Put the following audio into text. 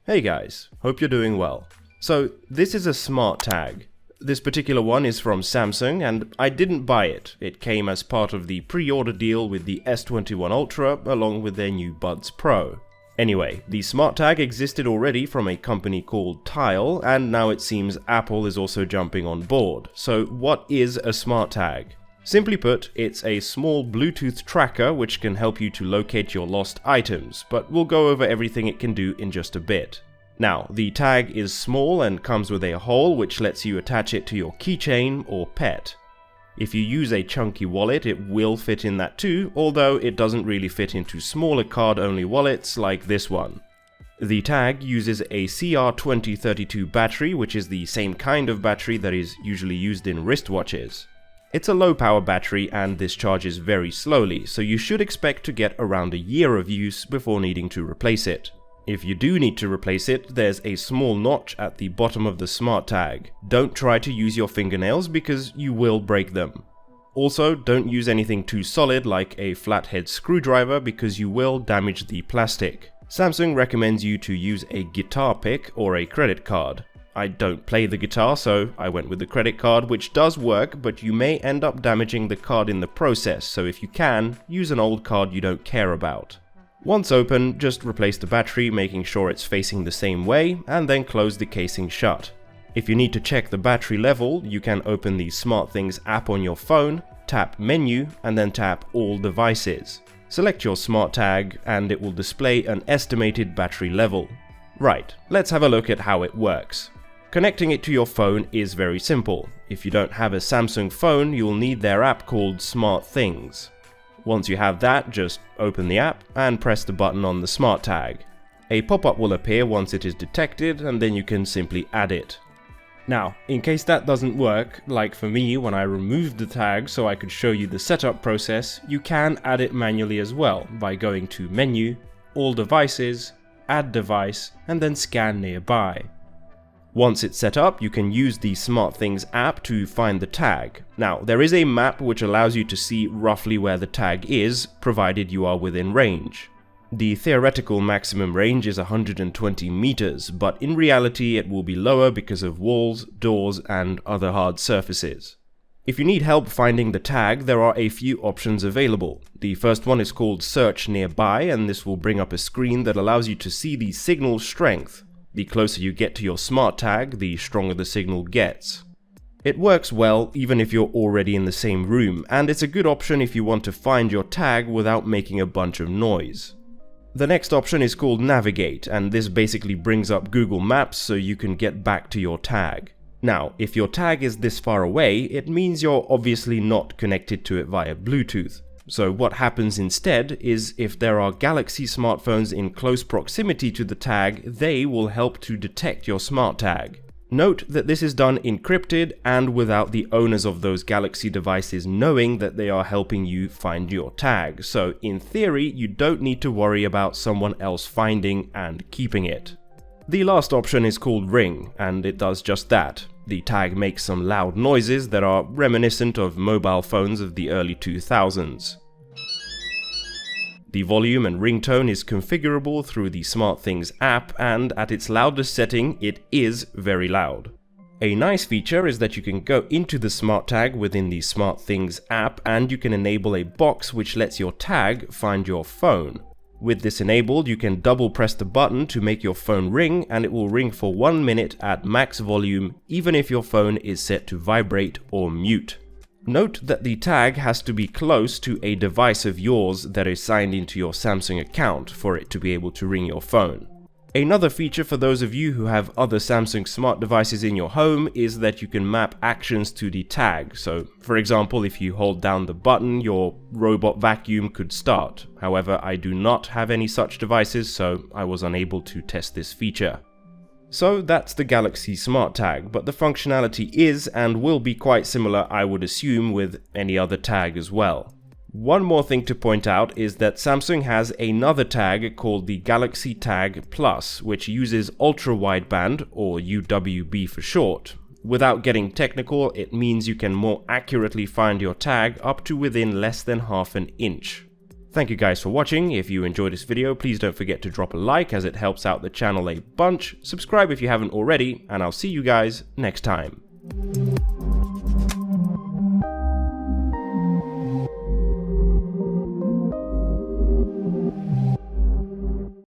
Hey guys, hope you're doing well. So this is a SmartTag. This particular one is from Samsung and I didn't buy it. It came as part of the pre-order deal with the S21 Ultra along with their new Buds Pro. Anyway, the SmartTag existed already from a company called Tile, and now it seems Apple is also jumping on board. So what is a SmartTag? Simply put, it's a small Bluetooth tracker which can help you to locate your lost items, but we'll go over everything it can do in just a bit. Now, the tag is small and comes with a hole which lets you attach it to your keychain or pet. If you use a chunky wallet, it will fit in that too, although it doesn't really fit into smaller card-only wallets like this one. The tag uses a CR2032 battery, which is the same kind of battery that is usually used in wristwatches. It's a low-power battery and this charges very slowly, so you should expect to get around a year of use before needing to replace it. If you do need to replace it, there's a small notch at the bottom of the SmartTag. Don't try to use your fingernails because you will break them. Also, don't use anything too solid like a flathead screwdriver because you will damage the plastic. Samsung recommends you to use a guitar pick or a credit card. I don't play the guitar, so I went with the credit card, which does work, but you may end up damaging the card in the process, so if you can, use an old card you don't care about. Once open, just replace the battery, making sure it's facing the same way, and then close the casing shut. If you need to check the battery level, you can open the SmartThings app on your phone, tap Menu, and then tap All Devices. Select your SmartTag, and it will display an estimated battery level. Right, let's have a look at how it works. Connecting it to your phone is very simple. If you don't have a Samsung phone, you'll need their app called SmartThings. Once you have that, just open the app and press the button on the SmartTag. A pop-up will appear once it is detected and then you can simply add it. Now, in case that doesn't work, like for me when I removed the tag so I could show you the setup process, you can add it manually as well by going to Menu, All Devices, Add Device, and then Scan Nearby. Once it's set up, you can use the SmartThings app to find the tag. Now, there is a map which allows you to see roughly where the tag is, provided you are within range. The theoretical maximum range is 120 meters, but in reality it will be lower because of walls, doors, and other hard surfaces. If you need help finding the tag, there are a few options available. The first one is called Search Nearby, and this will bring up a screen that allows you to see the signal strength. The closer you get to your SmartTag, the stronger the signal gets. It works well even if you're already in the same room, and it's a good option if you want to find your tag without making a bunch of noise. The next option is called Navigate, and this basically brings up Google Maps so you can get back to your tag. Now, if your tag is this far away, it means you're obviously not connected to it via Bluetooth. So what happens instead is if there are Galaxy smartphones in close proximity to the tag, they will help to detect your SmartTag. Note that this is done encrypted and without the owners of those Galaxy devices knowing that they are helping you find your tag. So in theory, you don't need to worry about someone else finding and keeping it. The last option is called Ring, and it does just that. The tag makes some loud noises that are reminiscent of mobile phones of the early 2000s. The volume and ringtone is configurable through the SmartThings app, and at its loudest setting, it is very loud. A nice feature is that you can go into the SmartTag within the SmartThings app and you can enable a box which lets your tag find your phone. With this enabled, you can double press the button to make your phone ring, and it will ring for 1 minute at max volume even if your phone is set to vibrate or mute. Note that the tag has to be close to a device of yours that is signed into your Samsung account for it to be able to ring your phone. Another feature for those of you who have other Samsung smart devices in your home is that you can map actions to the tag. So, for example, if you hold down the button, your robot vacuum could start. However, I do not have any such devices, so I was unable to test this feature. So that's the Galaxy SmartTag, but the functionality is and will be quite similar, I would assume, with any other tag as well. One more thing to point out is that Samsung has another tag called the Galaxy Tag Plus, which uses ultra-wideband, or UWB for short. Without getting technical, it means you can more accurately find your tag up to within less than half an inch. Thank you guys for watching. If you enjoyed this video, please don't forget to drop a like as it helps out the channel a bunch. Subscribe if you haven't already, and I'll see you guys next time.